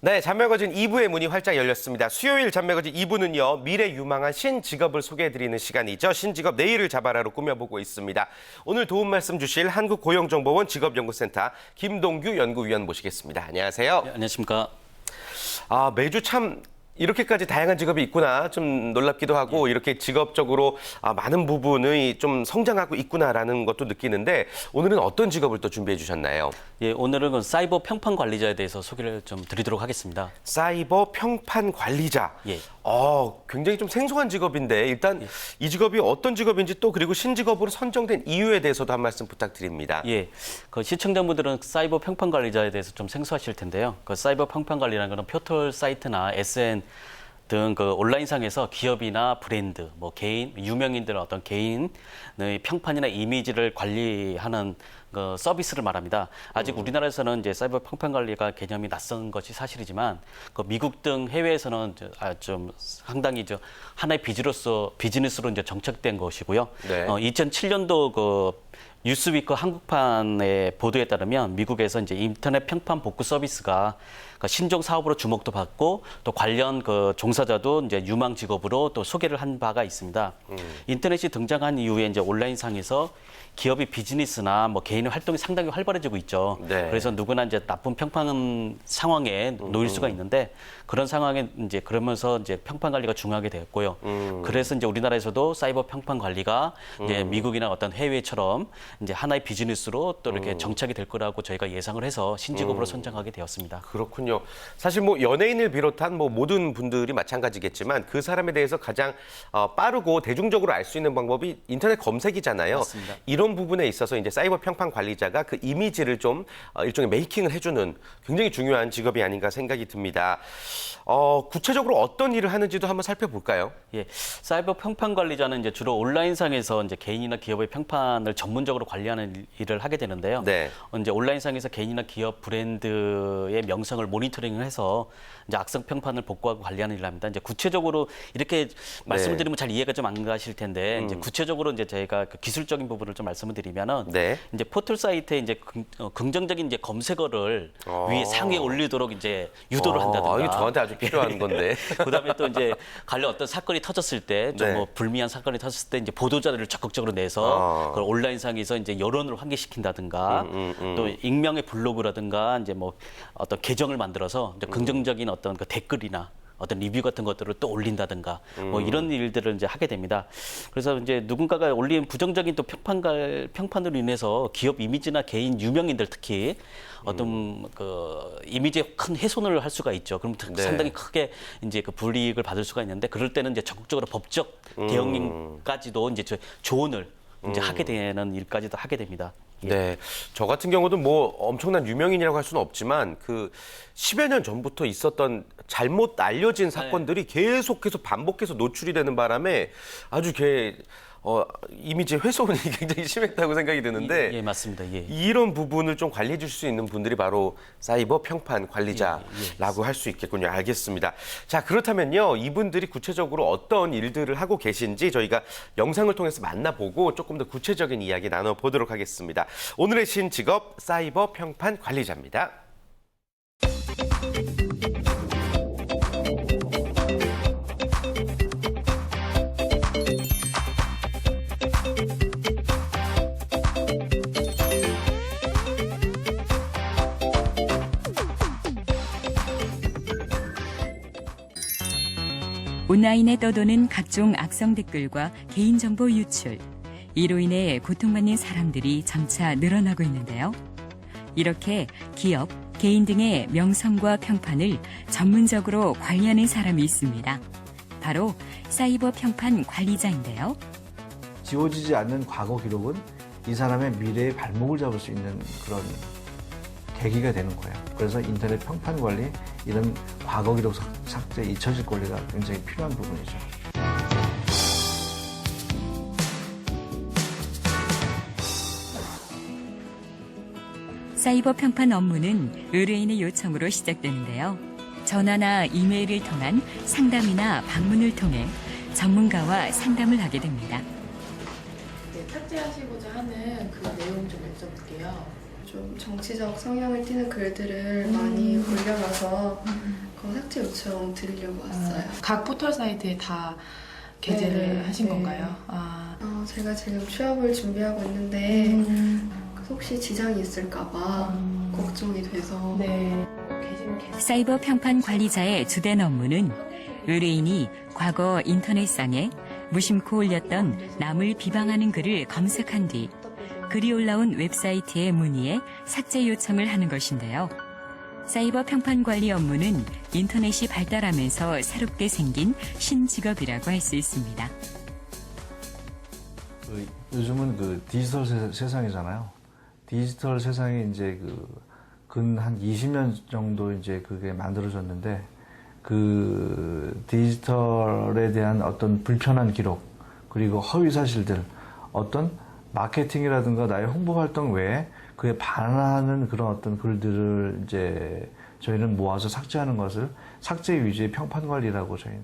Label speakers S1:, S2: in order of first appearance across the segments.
S1: 네, 잡매거진 2부의 문이 활짝 열렸습니다. 수요일 잡매거진 2부는요, 미래 유망한 신직업을 소개해드리는 시간이죠. 신직업 내일을 잡아라로 꾸며보고 있습니다. 오늘 도움 말씀 주실 한국고용정보원 직업연구센터 김동규 연구위원 모시겠습니다. 안녕하세요.
S2: 네, 안녕하십니까.
S1: 매주 참 이렇게까지 다양한 직업이 있구나 좀 놀랍기도 하고 이렇게 직업적으로 많은 부분이 좀 성장하고 있구나라는 것도 느끼는데 오늘은 어떤 직업을 또 준비해 주셨나요?
S2: 예, 오늘은 그 사이버 평판 관리자에 대해서 소개를 좀 드리도록 하겠습니다.
S1: 사이버 평판 관리자.
S2: 예.
S1: 굉장히 좀 생소한 직업인데 일단 이 직업이 어떤 직업인지 또 그리고 신직업으로 선정된 이유에 대해서도 한 말씀 부탁드립니다.
S2: 예, 그 시청자분들은 사이버 평판 관리자에 대해서 좀 생소하실 텐데요. 그 사이버 평판 관리라는 것은 포털 사이트나 SN 등 그 온라인상에서 기업이나 브랜드, 뭐 개인, 유명인들 어떤 개인의 평판이나 이미지를 관리하는 그 서비스를 말합니다. 아직 우리나라에서는 이제 사이버 평판 관리가 개념이 낯선 것이 사실이지만 그 미국 등 해외에서는 좀 상당히 하나의 비즈니스로 이제 정착된 것이고요.
S1: 네.
S2: 2007년도 그 뉴스위크 한국판의 보도에 따르면 미국에서 이제 인터넷 평판 복구 서비스가 신종 사업으로 주목도 받고 또 관련 그 종사자도 이제 유망 직업으로 또 소개를 한 바가 있습니다. 인터넷이 등장한 이후에 이제 온라인상에서 기업의 비즈니스나 뭐 개인의 활동이 상당히 활발해지고 있죠.
S1: 네.
S2: 그래서 누구나 이제 나쁜 평판 상황에 놓일 수가 있는데 그런 상황에 이제 그러면서 이제 평판 관리가 중요하게 되었고요. 그래서 이제 우리나라에서도 사이버 평판 관리가 이제 미국이나 어떤 해외처럼 이제 하나의 비즈니스로 또 이렇게 정착이 될 거라고 저희가 예상을 해서 신직업으로 선정하게 되었습니다.
S1: 그렇군요. 사실 뭐 연예인을 비롯한 뭐 모든 분들이 마찬가지겠지만 그 사람에 대해서 가장 빠르고 대중적으로 알 수 있는 방법이 인터넷 검색이잖아요.
S2: 맞습니다.
S1: 이런 부분에 있어서 이제 사이버 평판 관리자가 그 이미지를 좀 일종의 메이킹을 해주는 굉장히 중요한 직업이 아닌가 생각이 듭니다. 구체적으로 어떤 일을 하는지도 한번 살펴볼까요?
S2: 예, 사이버 평판 관리자는 이제 주로 온라인상에서 이제 개인이나 기업의 평판을 전문적으로 관리하는 일을 하게 되는데요.
S1: 네.
S2: 이제 온라인상에서 개인이나 기업 브랜드의 명성을 모니터링해서 이제 악성 평판을 복구하고 관리하는 일을 합니다. 이제 구체적으로 이렇게 말씀을 드리면 잘 이해가 좀 안 가실 텐데 이제 구체적으로 이제 저희가 그 기술적인 부분을 좀 말씀을 드리면은
S1: 네.
S2: 이제 포털 사이트에 이제 긍정적인 이제 검색어를 위에 상위에 올리도록 이제 유도를 한다든가.
S1: 이거 저한테 아주 필요한 건데.
S2: 그다음에 또 이제 관련 어떤 사건이 터졌을 때 좀
S1: 네.
S2: 뭐 불미한 사건이 터졌을 때 이제 보도 자료를 적극적으로 내서 그걸 온라인상에서 이제 여론을 환기시킨다든가 또 익명의 블로그라든가 이제 뭐 어떤 계정을 만들어서 이제 긍정적인 어떤 그 댓글이나 어떤 리뷰 같은 것들을 또 올린다든가 뭐 이런 일들을 이제 하게 됩니다. 그래서 이제 누군가가 올린 부정적인 또 평판으로 인해서 기업 이미지나 개인 유명인들 특히 어떤 그 이미지에 큰 훼손을 할 수가 있죠. 그럼
S1: 네.
S2: 상당히 크게 이제 그 불이익을 받을 수가 있는데 그럴 때는 이제 적극적으로 법적 대응까지도 이제 조언을 이제 하게 되는 일까지도 하게 됩니다. 예.
S1: 네, 저 같은 경우도 뭐 엄청난 유명인이라고 할 수는 없지만 그 10여 년 전부터 있었던 잘못 알려진 사건들이 계속해서 반복해서 노출이 되는 바람에 아주 이미지 훼손이 굉장히 심했다고 생각이 드는데
S2: 예, 맞습니다. 예.
S1: 이런 부분을 좀 관리해 줄 수 있는 분들이 바로 사이버 평판 관리자라고 할 수 있겠군요. 알겠습니다. 자, 그렇다면요. 이분들이 구체적으로 어떤 일들을 하고 계신지 저희가 영상을 통해서 만나보고 조금 더 구체적인 이야기 나눠보도록 하겠습니다. 오늘의 신직업 사이버 평판 관리자입니다.
S3: 온라인에 떠도는 각종 악성 댓글과 개인정보 유출. 이로 인해 고통받는 사람들이 점차 늘어나고 있는데요. 이렇게 기업, 개인 등의 명성과 평판을 전문적으로 관리하는 사람이 있습니다. 바로 사이버 평판 관리자인데요.
S4: 지워지지 않는 과거 기록은 이 사람의 미래의 발목을 잡을 수 있는 그런 계기가 되는 거예요. 그래서 인터넷 평판 관리, 이런 과거 기록 삭제, 잊혀질 권리가 굉장히 필요한 부분이죠.
S3: 사이버 평판 업무는 의뢰인의 요청으로 시작되는데요. 전화나 이메일을 통한 상담이나 방문을 통해 전문가와 상담을 하게 됩니다.
S5: 네, 삭제하시고자 하는 그 내용 좀 여쭤볼게요.
S6: 좀 정치적 성향을 띠는 글들을 많이 올려놔서 삭제 요청 드리려고 왔어요.
S5: 각 포털 사이트에 다 게재를
S6: 네,
S5: 하신
S6: 네.
S5: 건가요?
S6: 제가 지금 취업을 준비하고 있는데 혹시 지장이 있을까봐 걱정이 돼서
S5: 네.
S3: 사이버 평판 관리자의 주된 업무는 의뢰인이 과거 인터넷상에 무심코 올렸던 남을 비방하는 글을 검색한 뒤 글이 올라온 웹사이트에 문의해 삭제 요청을 하는 것인데요. 사이버 평판 관리 업무는 인터넷이 발달하면서 새롭게 생긴 신직업이라고 할 수 있습니다.
S4: 요즘은 디지털 세상이잖아요. 디지털 세상에 이제 근 한 20년 정도 이제 그게 만들어졌는데 그 디지털에 대한 어떤 불편한 기록 그리고 허위 사실들 어떤 마케팅이라든가 나의 홍보 활동 외에 그에 반하는 그런 어떤 글들을 이제 저희는 모아서 삭제하는 것을 삭제 위주의 평판 관리라고 저희는.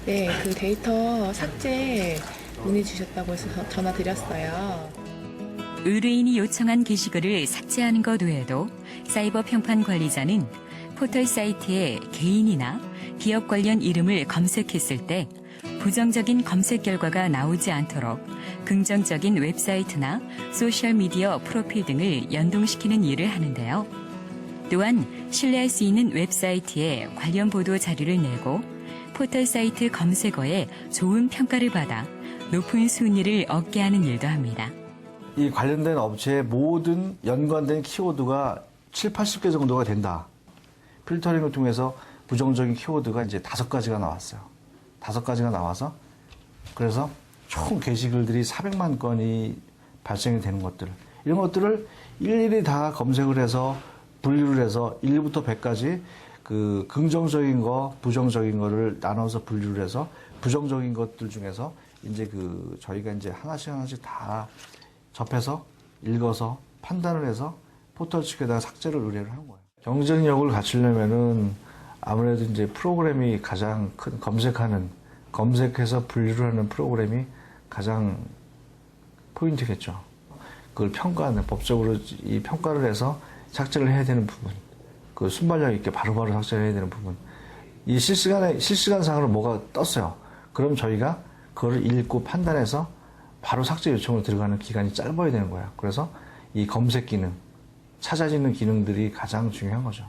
S7: 네, 그 데이터 삭제 문의 주셨다고 해서 전화 드렸어요.
S3: 의뢰인이 요청한 게시글을 삭제하는 것 외에도 사이버 평판 관리자는 포털 사이트에 개인이나 기업 관련 이름을 검색했을 때 부정적인 검색 결과가 나오지 않도록 긍정적인 웹사이트나 소셜미디어 프로필 등을 연동시키는 일을 하는데요. 또한 신뢰할 수 있는 웹사이트에 관련 보도 자료를 내고 포털 사이트 검색어에 좋은 평가를 받아 높은 순위를 얻게 하는 일도 합니다.
S4: 이 관련된 업체의 모든 연관된 키워드가 7, 80개 정도가 된다. 필터링을 통해서 부정적인 키워드가 이제 5가지가 나왔어요. 5가지가 나와서 그래서 총 게시글들이 400만 건이 발생이 되는 것들 이런 것들을 일일이 다 검색을 해서 분류를 해서 1부터 100까지 그 긍정적인 거, 부정적인 거를 나눠서 분류를 해서 부정적인 것들 중에서 이제 저희가 이제 하나씩 다 접해서 읽어서 판단을 해서 포털 측에다가 삭제를 의뢰를 하는 거예요. 경쟁력을 갖추려면은 아무래도 이제 프로그램이 가장 큰 검색해서 분류를 하는 프로그램이 가장 포인트겠죠. 그걸 평가하는, 법적으로 이 평가를 해서 삭제를 해야 되는 부분, 그 순발력 있게 바로바로 삭제를 해야 되는 부분. 이 실시간상으로 뭐가 떴어요. 그럼 저희가 그걸 읽고 판단해서 바로 삭제 요청을 들어가는 기간이 짧아야 되는 거야. 그래서 이 검색 기능, 찾아지는 기능들이 가장 중요한 거죠.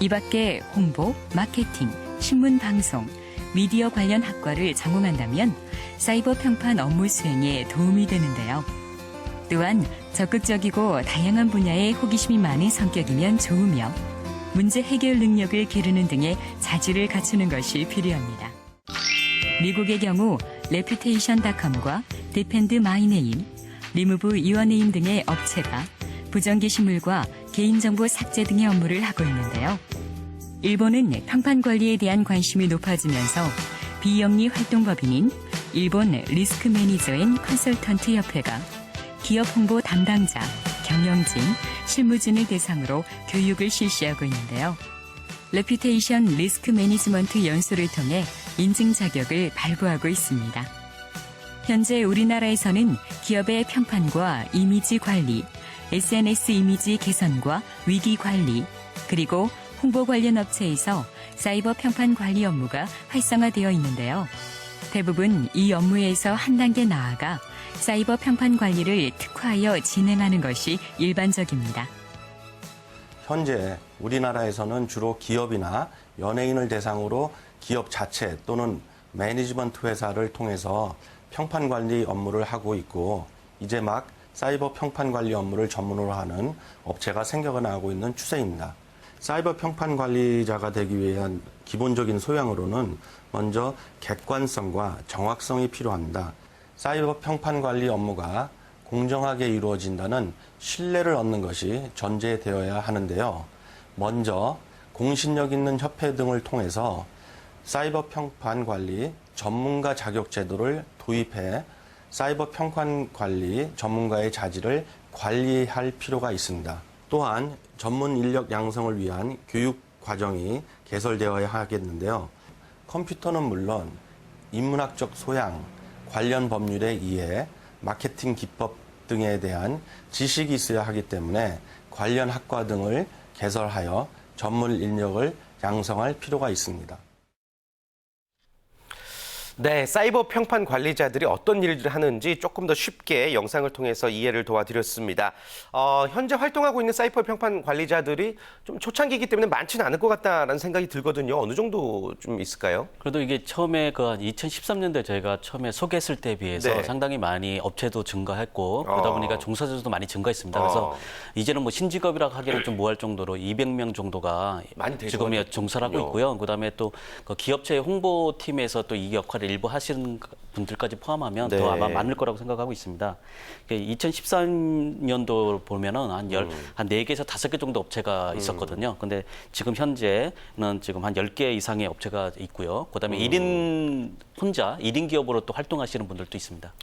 S3: 이 밖에 홍보, 마케팅, 신문 방송, 미디어 관련 학과를 전공한다면 사이버 평판 업무 수행에 도움이 되는데요. 또한 적극적이고 다양한 분야에 호기심이 많은 성격이면 좋으며 문제 해결 능력을 기르는 등의 자질을 갖추는 것이 필요합니다. 미국의 경우 레퓨테이션.com과 디펜드 마이네임, 리무브 유어네임 등의 업체가 부정게시물과 개인정보 삭제 등의 업무를 하고 있는데요. 일본은 평판 관리에 대한 관심이 높아지면서 비영리 활동법인인 일본 리스크 매니저 앤 컨설턴트 협회가 기업 홍보 담당자, 경영진, 실무진을 대상으로 교육을 실시하고 있는데요. 레퓨테이션 리스크 매니지먼트 연수를 통해 인증 자격을 발부하고 있습니다. 현재 우리나라에서는 기업의 평판과 이미지 관리, SNS 이미지 개선과 위기 관리, 그리고 홍보 관련 업체에서 사이버 평판 관리 업무가 활성화되어 있는데요. 대부분 이 업무에서 한 단계 나아가 사이버 평판 관리를 특화하여 진행하는 것이 일반적입니다.
S8: 현재 우리나라에서는 주로 기업이나 연예인을 대상으로 기업 자체 또는 매니지먼트 회사를 통해서 평판 관리 업무를 하고 있고 이제 막 사이버 평판 관리 업무를 전문으로 하는 업체가 생겨나고 있는 추세입니다. 사이버 평판 관리자가 되기 위한 기본적인 소양으로는 먼저 객관성과 정확성이 필요합니다. 사이버 평판 관리 업무가 공정하게 이루어진다는 신뢰를 얻는 것이 전제되어야 하는데요. 먼저 공신력 있는 협회 등을 통해서 사이버 평판 관리 전문가 자격 제도를 도입해 사이버 평판 관리 전문가의 자질을 관리할 필요가 있습니다. 또한 전문 인력 양성을 위한 교육 과정이 개설되어야 하겠는데요. 컴퓨터는 물론 인문학적 소양, 관련 법률의 이해, 마케팅 기법 등에 대한 지식이 있어야 하기 때문에 관련 학과 등을 개설하여 전문 인력을 양성할 필요가 있습니다.
S1: 네, 사이버 평판 관리자들이 어떤 일들을 하는지 조금 더 쉽게 영상을 통해서 이해를 도와드렸습니다. 현재 활동하고 있는 사이버 평판 관리자들이 좀 초창기이기 때문에 많지는 않을 것 같다라는 생각이 들거든요. 어느 정도 좀 있을까요?
S2: 그래도 이게 처음에 그 2013년도에 저희가 처음에 소개했을 때에 비해서
S1: 네.
S2: 상당히 많이 업체도 증가했고 그러다 보니까 종사자도 많이 증가했습니다. 그래서 이제는 뭐 신직업이라고 하기는 좀 뭐할 정도로 200명 정도가
S1: 많이
S2: 지금 종사를 하고 있고요. 그다음에 또 그 기업체 홍보팀에서 또 이 역할을 일부 하시는 분들까지 포함하면
S1: 네.
S2: 더 아마 많을 거라고 생각하고 있습니다. 2014년도 보면은 한 4개에서 5개 정도 업체가 있었거든요. 근데 지금 현재는 지금 한 10개 이상의 업체가 있고요. 그다음에 1인 혼자 1인 기업으로 또 활동하시는 분들도 있습니다.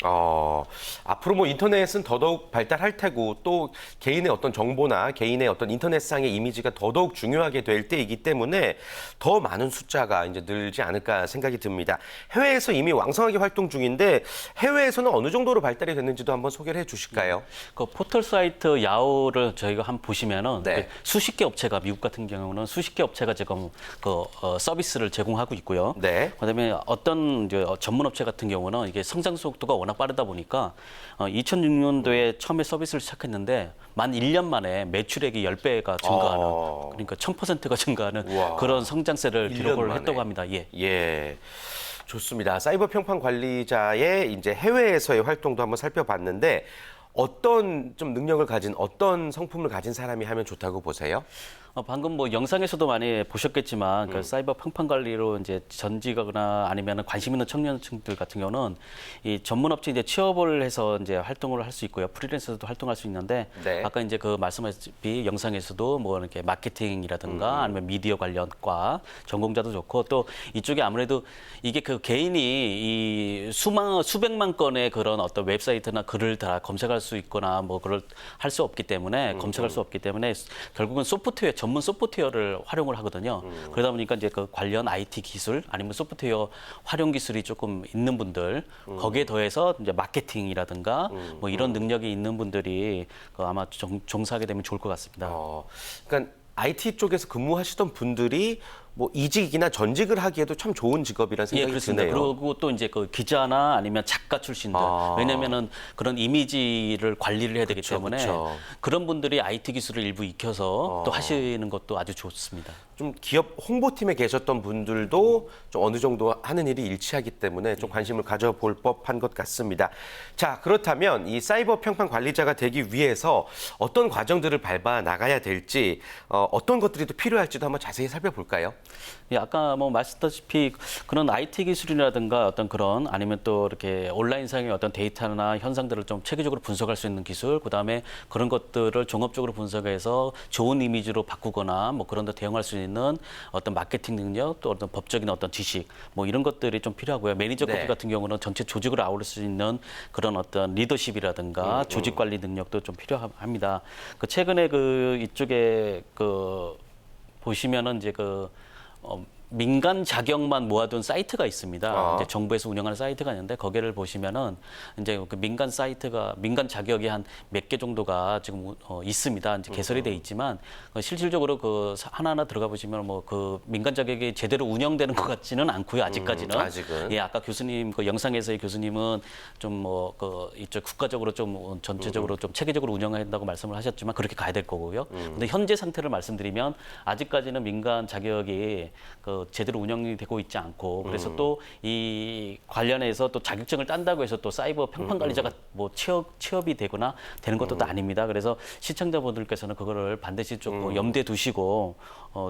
S1: 앞으로 뭐 인터넷은 더더욱 발달할 테고 또 개인의 어떤 정보나 개인의 어떤 인터넷상의 이미지가 더더욱 중요하게 될 때이기 때문에 더 많은 숫자가 이제 늘지 않을까 생각이 듭니다. 해외에서 이미 왕성하게 활동 중인데 해외에서는 어느 정도로 발달이 됐는지도 한번 소개를 해주실까요?
S2: 그 포털 사이트 야후를 저희가 한번 보시면은
S1: 네.
S2: 그 수십 개 업체가 미국 같은 경우는 수십 개 업체가 지금 그 서비스를 제공하고 있고요.
S1: 네.
S2: 그다음에 어떤 이제 전문 업체 같은 경우는 이게 성장 속도가 워낙 빠르다 보니까 2006년도에 처음에 서비스를 시작했는데 만 1년 만에 매출액이 10배가 증가하는 그러니까 1000%가 증가하는
S1: 우와.
S2: 그런 성장세를
S1: 1년
S2: 기록을
S1: 만에.
S2: 했다고 합니다. 예.
S1: 예. 좋습니다. 사이버 평판 관리자의 이제 해외에서의 활동도 한번 살펴봤는데 어떤 좀 능력을 가진 어떤 성품을 가진 사람이 하면 좋다고 보세요?
S2: 방금 뭐 영상에서도 많이 보셨겠지만 그 사이버 평판 관리로 이제 전직하거나 아니면 관심 있는 청년층들 같은 경우는 이 전문 업체 이제 취업을 해서 이제 활동을 할 수 있고요. 프리랜서도 활동할 수 있는데
S1: 네.
S2: 아까 이제 그 말씀하셨다시피 영상에서도 뭐 이렇게 마케팅이라든가 아니면 미디어 관련과 전공자도 좋고 또 이쪽에 아무래도 이게 그 개인이 이 수백만 건의 그런 어떤 웹사이트나 글을 다 검색할 수 있거나 뭐 그걸 할 수 없기 때문에 검색할 수 없기 때문에 결국은 소프트웨어 전문 소프트웨어를 활용을 하거든요. 그러다 보니까 이제 그 관련 IT 기술 아니면 소프트웨어 활용 기술이 조금 있는 분들 거기에 더해서 이제 마케팅이라든가 뭐 이런 능력이 있는 분들이 그 아마 종사하게 되면 좋을 것 같습니다.
S1: 그러니까 IT 쪽에서 근무하시던 분들이 뭐 이직이나 전직을 하기에도 참 좋은 직업이라는
S2: 예,
S1: 생각이
S2: 그렇습니다.
S1: 드네요.
S2: 그리고 또 이제 그 기자나 아니면 작가 출신들 왜냐면은 그런 이미지를 관리를 해야 되기 때문에
S1: 그쵸.
S2: 그런 분들이 IT 기술을 일부 익혀서 또 하시는 것도 아주 좋습니다.
S1: 좀 기업 홍보팀에 계셨던 분들도 좀 어느 정도 하는 일이 일치하기 때문에 좀 관심을 가져볼 법한 것 같습니다. 자, 그렇다면 이 사이버 평판 관리자가 되기 위해서 어떤 과정들을 밟아 나가야 될지 어떤 것들이 또 필요할지도 한번 자세히 살펴볼까요?
S2: 예, 아까 뭐 말씀드렸다시피 그런 IT 기술이라든가 어떤 그런 아니면 또 이렇게 온라인상의 어떤 데이터나 현상들을 좀 체계적으로 분석할 수 있는 기술, 그다음에 그런 것들을 종합적으로 분석해서 좋은 이미지로 바꾸거나 뭐 그런 데 대응할 수 있는 어떤 마케팅 능력, 또 어떤 법적인 어떤 지식, 뭐 이런 것들이 좀 필요하고요. 매니저
S1: 네.
S2: 커피 같은 경우는 전체 조직을 아우를 수 있는 그런 어떤 리더십이라든가 조직 관리 능력도 좀 필요합니다. 그 최근에 그 이쪽에 그 보시면은 이제 그 민간 자격만 모아둔 사이트가 있습니다. 이제 정부에서 운영하는 사이트가 있는데 거기를 보시면은 이제 그 민간 사이트가 민간 자격이 한 몇 개 정도가 지금 있습니다. 이제 개설이 돼 있지만 실질적으로 그 하나하나 들어가 보시면 뭐 그 민간 자격이 제대로 운영되는 것 같지는 않고요. 아직까지는.
S1: 아직은.
S2: 예, 아까 교수님 그 영상에서의 교수님은 좀 뭐 그 이쪽 국가적으로 좀 전체적으로 좀 체계적으로 운영해야 한다고 말씀을 하셨지만 그렇게 가야 될 거고요. 근데 현재 상태를 말씀드리면 아직까지는 민간 자격이 그 제대로 운영이 되고 있지 않고 그래서 또 이 관련해서 또 자격증을 딴다고 해서 또 사이버 평판 관리자가 뭐 취업이 되거나 되는 것도 또 아닙니다. 그래서 시청자분들께서는 그거를 반드시 좀 염두에 두시고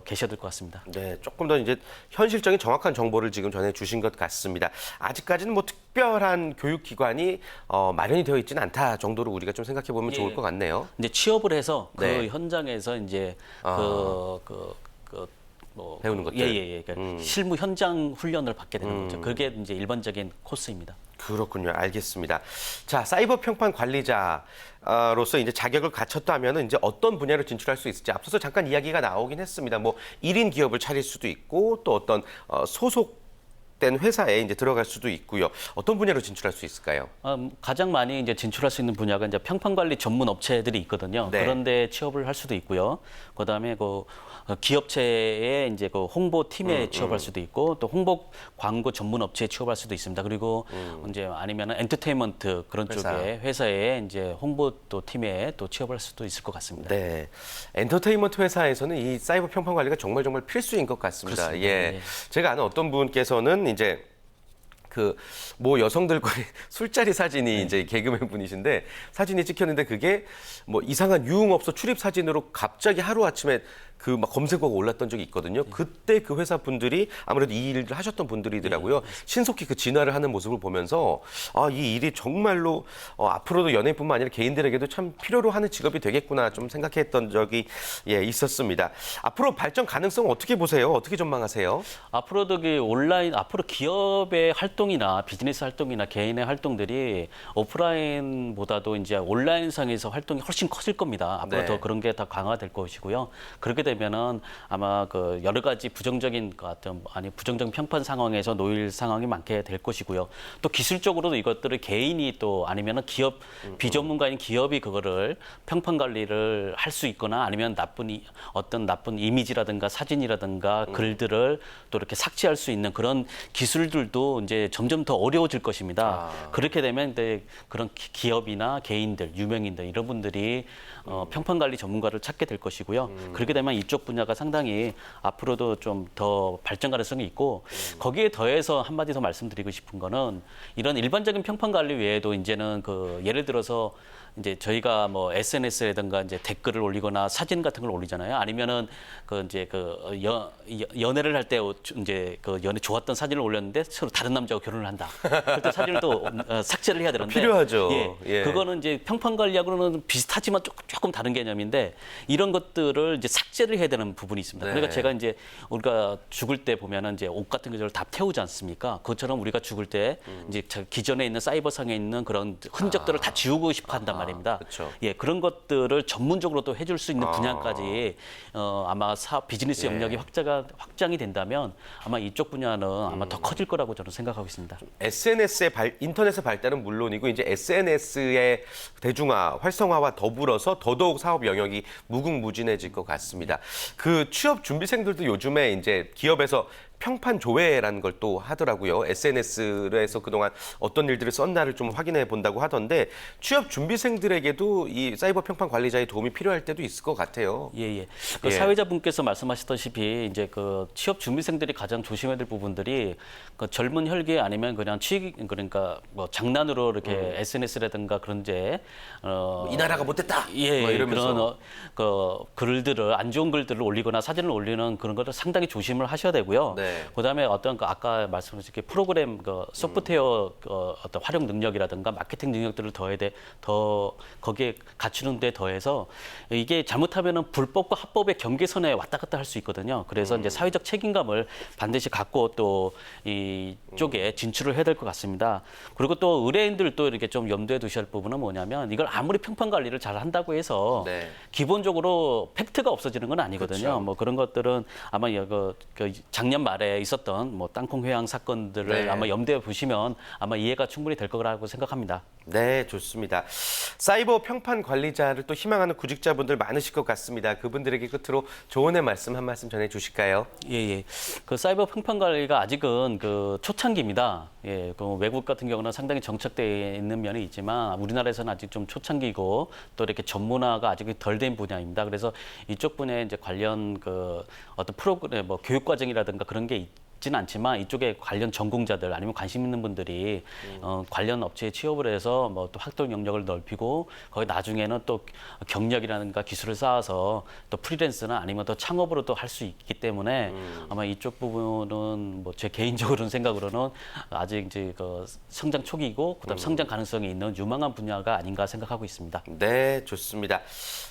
S2: 계셔야 될 것 같습니다.
S1: 네, 조금 더 이제 현실적인 정확한 정보를 지금 전해주신 것 같습니다. 아직까지는 뭐 특별한 교육기관이 마련이 되어 있지는 않다 정도로 우리가 좀 생각해 보면 좋을 것 같네요.
S2: 이제 취업을 해서 그
S1: 네.
S2: 현장에서 이제 뭐
S1: 배우는 것들.
S2: 예. 그러니까 실무 현장 훈련을 받게 되는 거죠. 그게 이제 일반적인 코스입니다.
S1: 그렇군요. 알겠습니다. 자, 사이버 평판 관리자로서 이제 자격을 갖췄다면 이제 어떤 분야로 진출할 수 있을지 앞서서 잠깐 이야기가 나오긴 했습니다. 뭐 1인 기업을 차릴 수도 있고 또 어떤 소속 소속된 회사에 이제 들어갈 수도 있고요. 어떤 분야로 진출할 수 있을까요?
S2: 가장 많이 이제 진출할 수 있는 분야가 이제 평판 관리 전문 업체들이 있거든요.
S1: 네.
S2: 그런데 취업을 할 수도 있고요. 그다음에 그 기업체의 이제 그 홍보 팀에 취업할 수도 있고 또 홍보 광고 전문 업체에 취업할 수도 있습니다. 그리고 이제 아니면은 엔터테인먼트 그런 쪽에 회사에 이제 홍보 또 팀에 또 취업할 수도 있을 것 같습니다.
S1: 네, 엔터테인먼트 회사에서는 이 사이버 평판 관리가 정말 필수인 것 같습니다.
S2: 그렇습니다.
S1: 예,
S2: 예.
S1: 제가 아는 어떤 분께서는 이제 그 뭐 여성들과 술자리 사진이 이제 개그맨 분이신데 사진이 찍혔는데 그게 뭐 이상한 유흥업소 출입 사진으로 갑자기 하루 아침에 그 막 검색어가 올랐던 적이 있거든요. 그때 그 회사 분들이 아무래도 이 일을 하셨던 분들이더라고요. 신속히 그 진화를 하는 모습을 보면서 아, 이 일이 정말로 앞으로도 연예인뿐만 아니라 개인들에게도 참 필요로 하는 직업이 되겠구나 좀 생각했던 적이 있었습니다. 앞으로 발전 가능성 어떻게 보세요? 어떻게 전망하세요?
S2: 앞으로도 그 온라인, 앞으로 기업의 활동이나 비즈니스 활동이나 개인의 활동들이 오프라인보다도 이제 온라인상에서 활동이 훨씬 커질 겁니다. 앞으로
S1: 네.
S2: 더 그런 게 더 강화될 것이고요. 그렇게 되면은 아마 그 여러 가지 부정적인 것 같은 아니 부정적인 평판 상황에서 놓일 상황이 많게 될 것이고요. 또 기술적으로도 이것들을 개인이 또 아니면은 기업 비전문가인 기업이 그거를 평판 관리를 할 수 있거나 아니면 어떤 나쁜 이미지라든가 사진이라든가 글들을 또 이렇게 삭제할 수 있는 그런 기술들도 이제 점점 더 어려워질 것입니다. 그렇게 되면 이제 그런 기업이나 개인들, 유명인들 이런 분들이 평판 관리 전문가를 찾게 될 것이고요. 그렇게 되면 이쪽 분야가 상당히 앞으로도 좀 더 발전 가능성이 있고 거기에 더해서 한마디 더 말씀드리고 싶은 거는 이런 일반적인 평판 관리 외에도 이제는 그 예를 들어서 이제 저희가 뭐 SNS라든가 이제 댓글을 올리거나 사진 같은 걸 올리잖아요. 아니면은 그 이제 그 연애를 할 때 이제 그 연애 좋았던 사진을 올렸는데 서로 다른 남자와 결혼을 한다. 그때 사진을 또 삭제를 해야 되는데
S1: 필요하죠.
S2: 예. 그거는 이제 평판 관리하고는 비슷하지만 조금 다른 개념인데 이런 것들을 이제 삭제를 해야 되는 부분이 있습니다.
S1: 네.
S2: 그러니까 제가 이제 우리가 죽을 때 보면은 이제 옷 같은 것을 다 태우지 않습니까? 그것처럼 우리가 죽을 때 이제 기존에 있는 사이버상에 있는 그런 흔적들을 다 지우고 싶어 한단 말입니다.
S1: 그렇죠.
S2: 예, 그런 것들을 전문적으로 또 해줄 수 있는 분야까지 아마 비즈니스 영역이 확장이 된다면 아마 이쪽 분야는 아마 더 커질 거라고 저는 생각하고 있습니다.
S1: 인터넷의 발달은 물론이고 이제 SNS의 대중화, 활성화와 더불어서 더더욱 사업 영역이 무궁무진해질 것 같습니다. 그 취업 준비생들도 요즘에 이제 기업에서 평판 조회라는 걸 또 하더라고요. SNS에서 그동안 어떤 일들을 썼나를 좀 확인해 본다고 하던데 취업 준비생들에게도 이 사이버 평판 관리자의 도움이 필요할 때도 있을 것 같아요.
S2: 예. 그 사회자분께서 말씀하셨다시피 이제 그 취업 준비생들이 가장 조심해야 될 부분들이 그 젊은 혈기 아니면 그냥 그러니까 뭐 장난으로 이렇게 SNS라든가 그런 이
S1: 나라가 못됐다.
S2: 예,
S1: 뭐 이러면서.
S2: 그런 그 글들을 안 좋은 글들을 올리거나 사진을 올리는 그런 것을 상당히 조심을 하셔야 되고요.
S1: 네.
S2: 그다음에 어떤 그 아까 말씀하신 프로그램 그 소프트웨어 어떤 활용 능력이라든가 마케팅 능력들을 더 거기에 갖추는 데 더해서 이게 잘못하면은 불법과 합법의 경계선에 왔다 갔다 할 수 있거든요. 그래서 이제 사회적 책임감을 반드시 갖고 또 이쪽에 진출을 해야 될 것 같습니다. 그리고 또 의뢰인들도 이렇게 좀 염두에 두셔야 할 부분은 뭐냐면 이걸 아무리 평판 관리를 잘 한다고 해서
S1: 네.
S2: 기본적으로 팩트가 없어지는 건 아니거든요.
S1: 그렇죠.
S2: 뭐 그런 것들은 아마 그 작년 말에 있었던 뭐 땅콩 회항 사건들을
S1: 네.
S2: 아마 염두에 보시면 아마 이해가 충분히 될 거라고 생각합니다.
S1: 네, 좋습니다. 사이버 평판 관리자를 또 희망하는 구직자분들 많으실 것 같습니다. 그분들에게 끝으로 조언의 말씀 한 말씀 전해 주실까요?
S2: 예. 그 사이버 평판 관리가 아직은 그 초창기입니다. 예, 그 외국 같은 경우는 상당히 정착되어 있는 면이 있지만 우리나라에서는 아직 좀 초창기고 또 이렇게 전문화가 아직 덜 된 분야입니다. 그래서 이쪽 분야에 이제 관련 그 어떤 프로그램 뭐 교육 과정이라든가 그런 게 있지는 않지만 이쪽에 관련 전공자들 아니면 관심 있는 분들이 관련 업체에 취업을 해서 뭐 또 활동 영역을 넓히고 거기 나중에는 또 경력이라든가 기술을 쌓아서 또 프리랜서나 아니면 또 창업으로 또 할 수 있기 때문에 아마 이쪽 부분은 뭐 제 개인적으로는 생각으로는 아직 이제 그 성장 초기이고 그다음 성장 가능성이 있는 유망한 분야가 아닌가 생각하고 있습니다.
S1: 네, 좋습니다.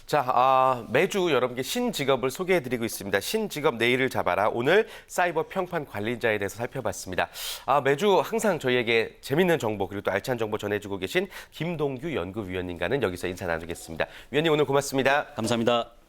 S1: 자, 매주 여러분께 신직업을 소개해드리고 있습니다. 신직업 내일을 잡아라. 오늘 사이버 평판 관리자에 대해서 살펴봤습니다. 매주 항상 저희에게 재밌는 정보 그리고 또 알찬 정보 전해주고 계신 김동규 연구위원님과는 여기서 인사 나누겠습니다. 위원님 오늘 고맙습니다.
S2: 감사합니다.